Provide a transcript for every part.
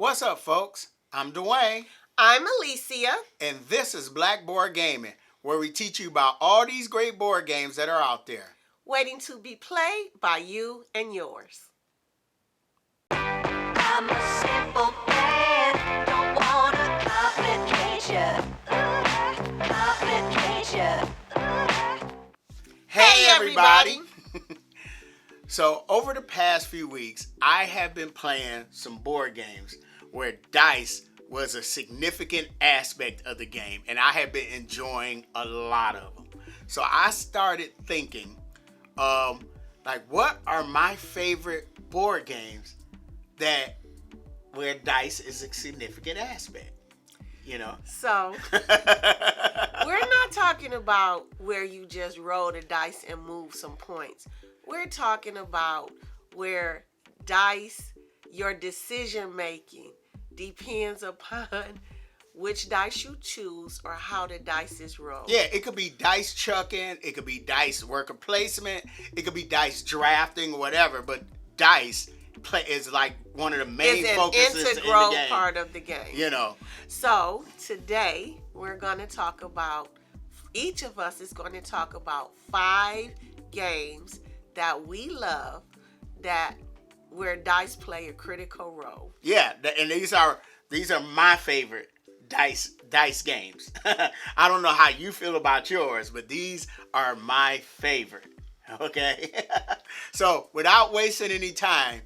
What's up, folks? I'm Dwayne. I'm Alicia. And this is Blackboard Gaming, where we teach you about all these great board games that are out there, waiting to be played by you and yours. I'm a simple man, don't want a complication. Hey, everybody! So, over the past few weeks, I have been playing some board games where dice was a significant aspect of the game, and I have been enjoying a lot of them. So I started thinking, what are my favorite board games where dice is a significant aspect? You know? So, we're not talking about where you just roll the dice and move some points. We're talking about where dice, your decision making, depends upon which dice you choose or how the dice is rolled. Yeah, it could be dice chucking, it could be dice worker placement, it could be dice drafting, whatever, but dice is like one of the main focuses in the game. It's an integral part of the game. You know. So, today, we're going to talk about, each of us is going to talk about 5 games that we love where dice play a critical role. Yeah, and these are my favorite dice games. I don't know how you feel about yours, but these are my favorite. Okay? So, without wasting any time,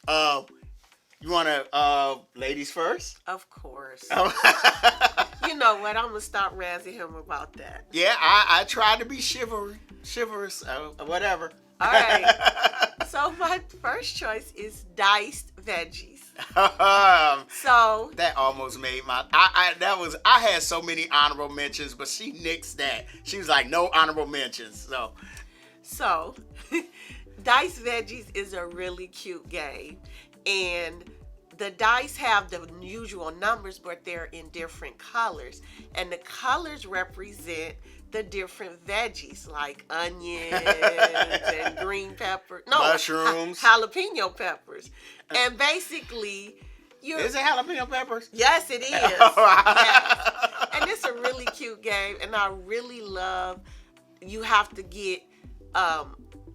you want to, ladies first? Of course. You know what? I'm going to stop razzing him about that. Yeah, I try to be chivalrous, whatever. All right. So my first choice is diced veggies. So that almost made my. I had so many honorable mentions, but she nixed that. She was like, no honorable mentions. So diced veggies is a really cute game, and the dice have the usual numbers, but they're in different colors, and the colors represent the different veggies like onions and green peppers. No, mushrooms. Jalapeno peppers. And basically, is it jalapeno peppers? Yes, it is. Yes. And it's a really cute game, and I really love. You have to get.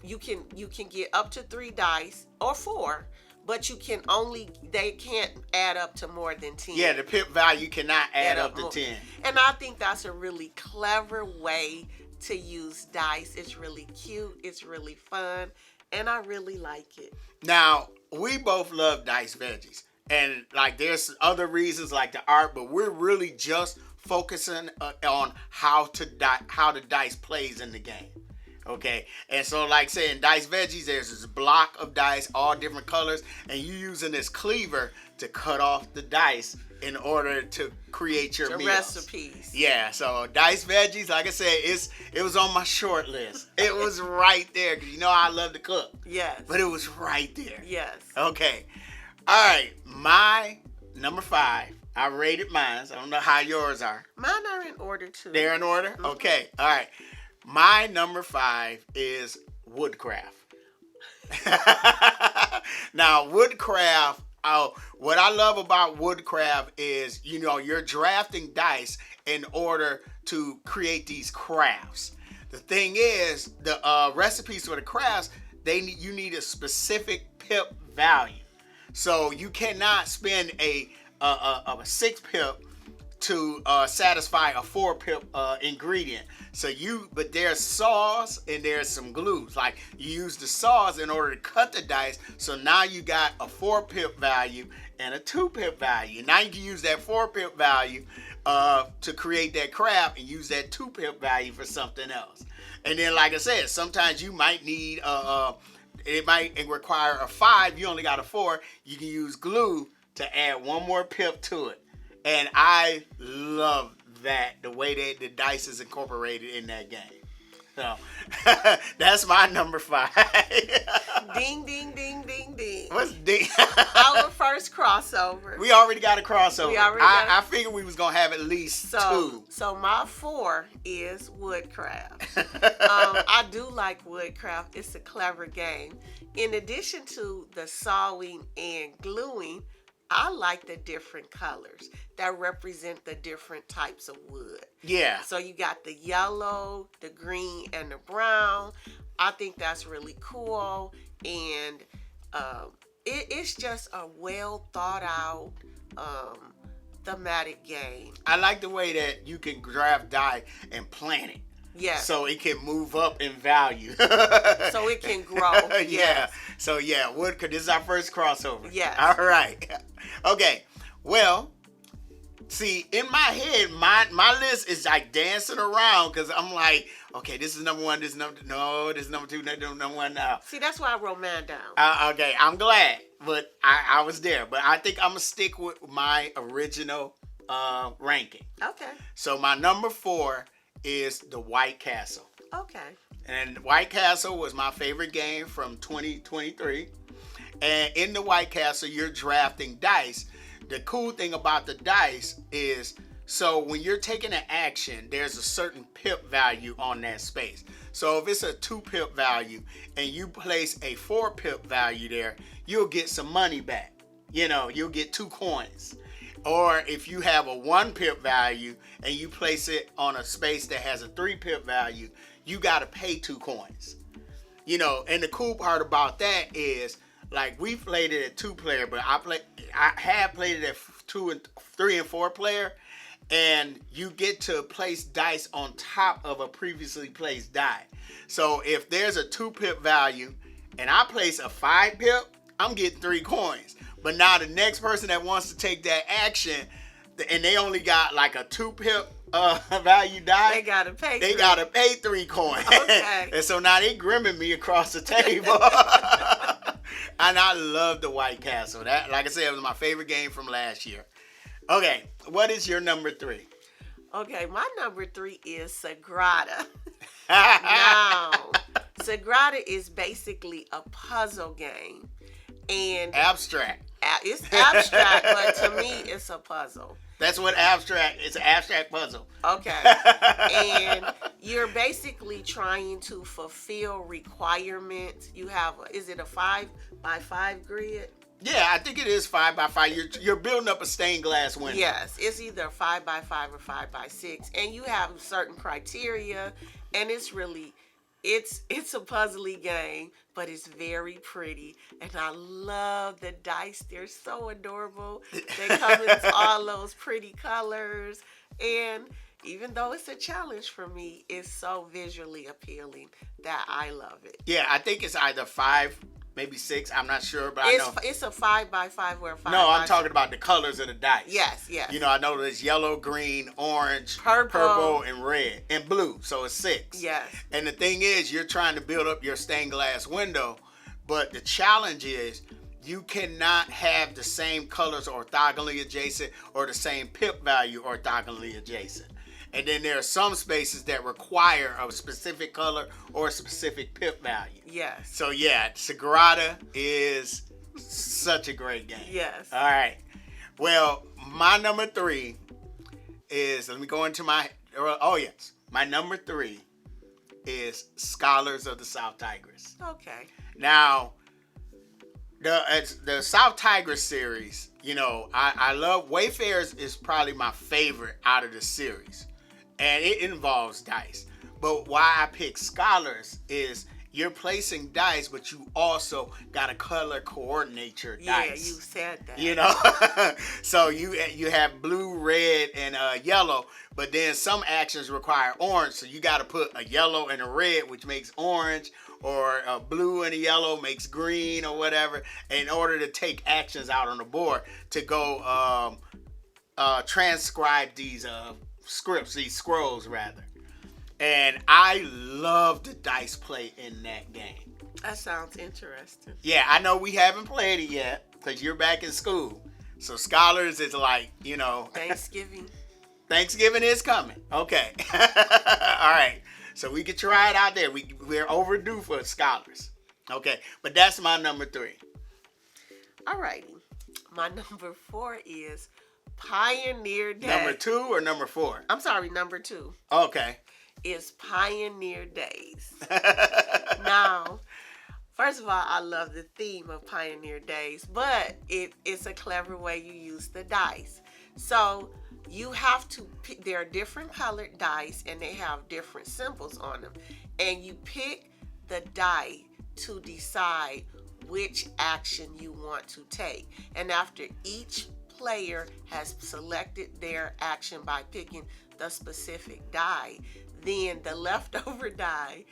You can get up to 3 dice or 4. But they can't add up to more than 10. Yeah, the pip value cannot add up to 10. And I think that's a really clever way to use dice. It's really cute. It's really fun. And I really like it. Now, we both love dice veggies. And there's other reasons like the art, but we're really just focusing on how the dice plays in the game. Okay, and so like saying dice veggies, there's this block of dice, all different colors, and you using this cleaver to cut off the dice in order to create your meals. Recipes. Yeah, so dice veggies, like I said, it was on my short list. It was right there, because you know I love to cook. Yes. But it was right there. Yes. Okay. All right, my number 5. I rated mine. I don't know how yours are. Mine are in order too. They're in order? Mm-hmm. Okay, all right. My number 5 is Woodcraft. Now, Woodcraft, what I love about Woodcraft is, you're drafting dice in order to create these crafts. The thing is, the recipes for the crafts, you need a specific pip value. So you cannot spend a 6 pip to satisfy a 4 pip ingredient. But there's saws and there's some glues. Like you use the saws in order to cut the dice. So now you got a 4 pip value and a 2 pip value. Now you can use that 4 pip value to create that craft and use that 2 pip value for something else. And then, like I said, sometimes you might need it might require a 5. You only got a 4. You can use glue to add 1 more pip to it. And I love that, the way that the dice is incorporated in that game. So, that's my number 5. Ding, ding, ding, ding, ding. What's ding? Our first crossover. We already got a crossover. I figured we was going to have at least 2. So my 4 is Woodcraft. I do like Woodcraft. It's a clever game. In addition to the sawing and gluing, I I like the different colors that represent the different types of wood. Yeah. So you got the yellow, the green, and the brown. I think that's really cool, and it's just a well thought out thematic game. I like the way that you can draft die and plant it. Yes. So it can move up in value. So it can grow. Yeah. Yes. So yeah, Woodcraft. This is our first crossover. Yes. All right. Okay. Well, see, in my head, my list is like dancing around because I'm like, okay, this is number one. This is number this is number two. Number one now. See, that's why I wrote mine down. Okay, I'm glad, but I was there. But I think I'm gonna stick with my original ranking. Okay. So my number 4 is the White Castle. Okay. And White Castle was my favorite game from 2023. And in the White Castle, you're drafting dice. The cool thing about the dice is, so when you're taking an action, there's a certain pip value on that space. So if it's a 2 pip value and you place a 4 pip value there, you'll get some money back. You'll get 2 coins. Or if you have a 1 pip value and you place it on a space that has a 3 pip value, you got to pay 2 coins. And the cool part about that is, like, we played it at 2 player, but I had played it at 2 and 3 and 4 player, and you get to place dice on top of a previously placed die. So if there's a 2 pip value and I place a 5 pip, I'm getting 3 coins. But now the next person that wants to take that action, and they only got like a 2 pip value die, They gotta pay. They gotta pay 3 coins. Okay. And so now they grimming me across the table. And I love the White Castle. That, like I said, it was my favorite game from last year. Okay, what is your number 3? Okay, my number 3 is Sagada. Now, Sagada is basically a puzzle game, and Abstract. it's abstract, but to me, it's a puzzle. It's an abstract puzzle. Okay. And you're basically trying to fulfill requirements. You have, is it a 5x5 grid? Yeah, I think it is 5x5. You're building up a stained glass window. Yes, it's either 5x5 or 5x6, and you have certain criteria, and it's really, it's a puzzly game, but it's very pretty, and I love the dice. They're so adorable. They come in all those pretty colors, and even though it's a challenge for me, it's so visually appealing that I love it. Yeah, I think it's either 5, maybe 6. I'm not sure, but I know. It's a 5x5 or a 5x6. No, I'm talking about the colors of the dice. Yes. I know there's yellow, green, orange, Purple, and red, and blue. So it's 6. Yes. And the thing is, you're trying to build up your stained glass window, but the challenge is you cannot have the same colors orthogonally adjacent or the same pip value orthogonally adjacent. And then there are some spaces that require a specific color or a specific pip value. Yes. So yeah, Cigada is such a great game. Yes. All right. Well, my number 3 is, let me go into my number 3 is Scholars of the South Tigris. Okay. Now, the South Tigris series, I love Wayfarers is probably my favorite out of the series. And it involves dice. But why I pick Scholars is you're placing dice, but you also got to color coordinate your dice. Yeah, you said that. So you have blue, red, and yellow, but then some actions require orange, so you got to put a yellow and a red, which makes orange, or a blue and a yellow makes green, or whatever, in order to take actions out on the board to go transcribe these these scrolls rather. And I love the dice play in that game. That sounds interesting. Yeah, I know we haven't played it yet because you're back in school. So Scholars is like, Thanksgiving. Thanksgiving is coming. Okay. All right. So we can try it out there. We're overdue for Scholars. Okay. But that's my number 3. Alrighty. My number 4 is Pioneer Day. Number 2 or number 4? I'm sorry, number 2. Okay. Is Pioneer Days. Now, First of all, I love the theme of Pioneer Days, but it's a clever way you use the dice. So you have to pick, there are different colored dice and they have different symbols on them. And you pick the die to decide which action you want to take. And after each player has selected their action by picking the specific die, then the leftover die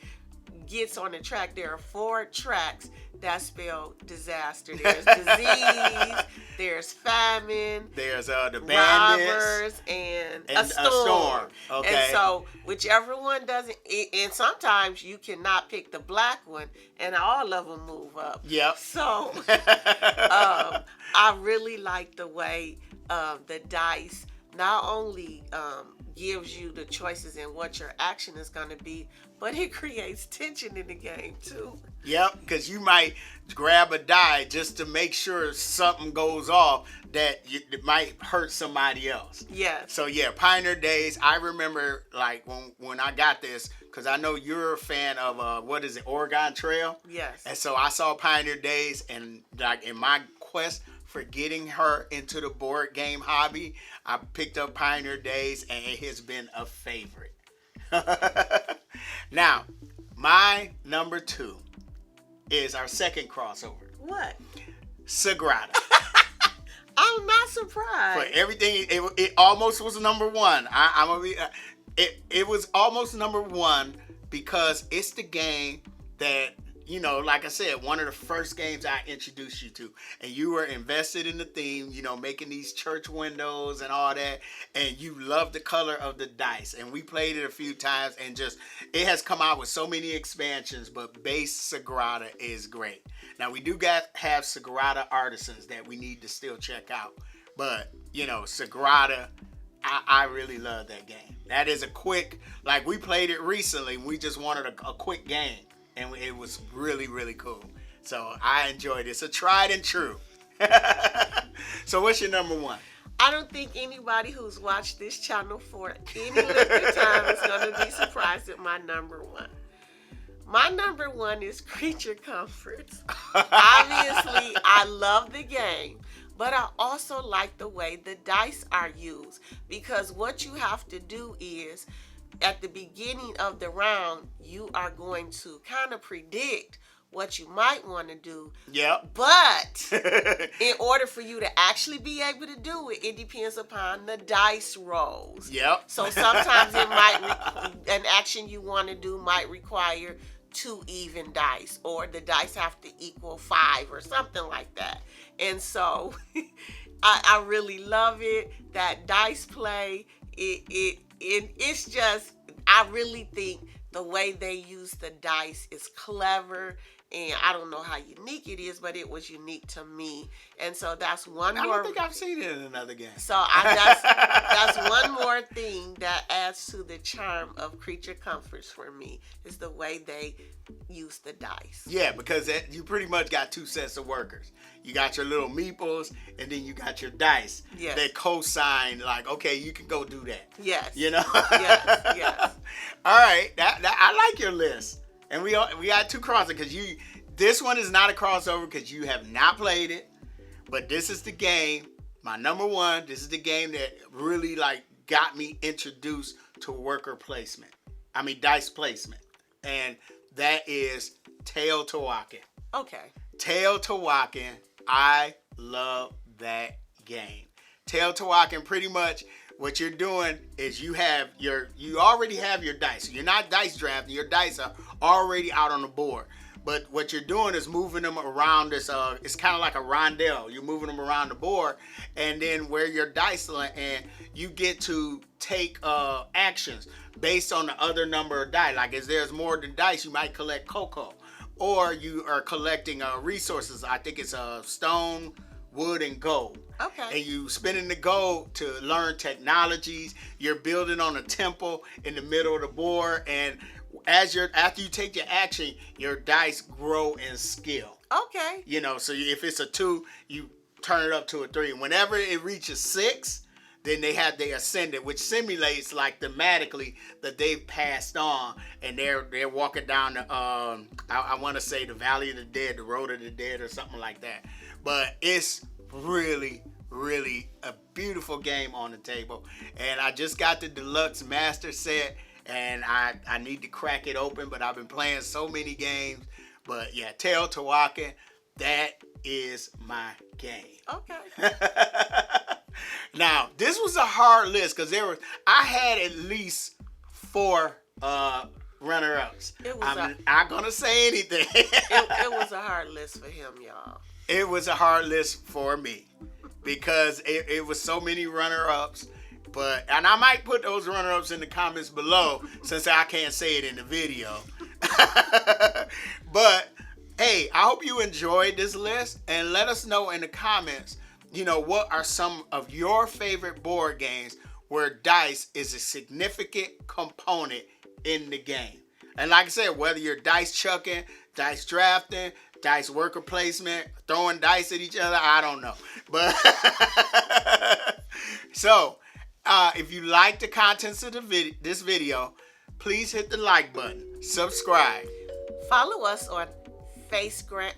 gets on the track. There are 4 tracks that spell disaster. There's disease, there's famine, there's the bandits, robbers, and a storm. Okay. And so whichever one doesn't, and sometimes you cannot pick the black one, and all of them move up. Yep. So I really like the way the dice not only gives you the choices in what your action is going to be, but it creates tension in the game too. Yep, because you might grab a die just to make sure something goes off that it might hurt somebody else. Yes. So yeah, Pioneer Days. I remember like when I got this, because I know you're a fan of what is it, Oregon Trail? Yes. And so I saw Pioneer Days, and like in my quest for getting her into the board game hobby, I picked up Pioneer Days, and it has been a favorite. Now, my number 2 is our second crossover. What? Sagada. I'm not surprised. For everything, it almost was number 1. I'm gonna be. It was almost number 1 because it's the game that, you know, like I said, one of the first games I introduced you to, and you were invested in the theme, you know, making these church windows and all that, and you love the color of the dice, and we played it a few times, and just, it has come out with so many expansions, but base Cigada is great. Now, we do have Cigada Artisans that we need to still check out, but, you know, Cigada, I really love that game. That is a quick, like, we played it recently, we just wanted a quick game. And it was really, really cool. So I enjoyed it. It's a tried and true. So what's your number 1? I don't think anybody who's watched this channel for any length of time is going to be surprised at my number 1. My number 1 is Creature Comforts. Obviously, I love the game, but I also like the way the dice are used, because what you have to do is, at the beginning of the round, you are going to kind of predict what you might want to do. Yep. But in order for you to actually be able to do it, it depends upon the dice rolls. Yep. So sometimes it might an action you want to do might require 2 even dice, or the dice have to equal 5 or something like that. And so I really love it. That dice play, it's just, I really think the way they use the dice is clever, and I don't know how unique it is, but it was unique to me. And so that's one more. I don't think I've seen it in another game. So that's one more thing that adds to the charm of Creature Comforts for me, is the way they use the dice. Yeah, because you pretty much got 2 sets of workers. You got your little meeples, and then you got your dice. Yes. They co-sign, like, okay, you can go do that. Yes. You know? Yes. All right, that I like your list. And we got 2 crossovers, because this one is not a crossover because you have not played it, but this is the game. My number 1. This is the game that really like got me introduced to worker placement. I mean dice placement, and that is Teotihuacan. Okay. Teotihuacan. I love that game. Teotihuacan, pretty much what you're doing is you already have your dice. So you're not dice drafting. Your dice are already out on the board. But what you're doing is moving them around this, it's kind of like a rondelle. You're moving them around the board, and then where your dice are, and you get to take actions based on the other number of dice. Like if there's more than dice, you might collect cocoa. Or you are collecting resources. I think it's stone, wood, and gold. Okay. And you spending the gold to learn technologies. You're building on a temple in the middle of the board, and after you take your action, your dice grow in skill. Okay. You know, so if it's a 2, you turn it up to a 3. Whenever it reaches 6, then they have the Ascendant, which simulates like thematically that they've passed on, and they're walking down the I want to say the Valley of the Dead, the Road of the Dead, or something like that. But it's really a beautiful game on the table, and I just got the deluxe master set, and I need to crack it open, but I've been playing so many games. But yeah, Teotihuacan, that is my game. Okay. Now, this was a hard list because I had at least 4 runner-ups. I'm not gonna say anything. It was a hard list for him, y'all. It was a hard list for me because it was so many runner-ups. And I might put those runner-ups in the comments below since I can't say it in the video. But hey, I hope you enjoyed this list, and let us know in the comments, what are some of your favorite board games where dice is a significant component in the game. And like I said, whether you're dice chucking, dice drafting, dice worker placement, throwing dice at each other, I don't know. But so, if you like the contents of this video, please hit the like button, subscribe. Follow us on Facebook,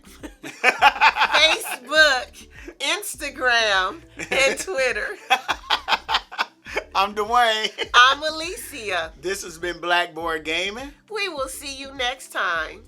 Instagram, and Twitter. I'm Dwayne. I'm Alicia. This has been Blackboard Gaming. We will see you next time.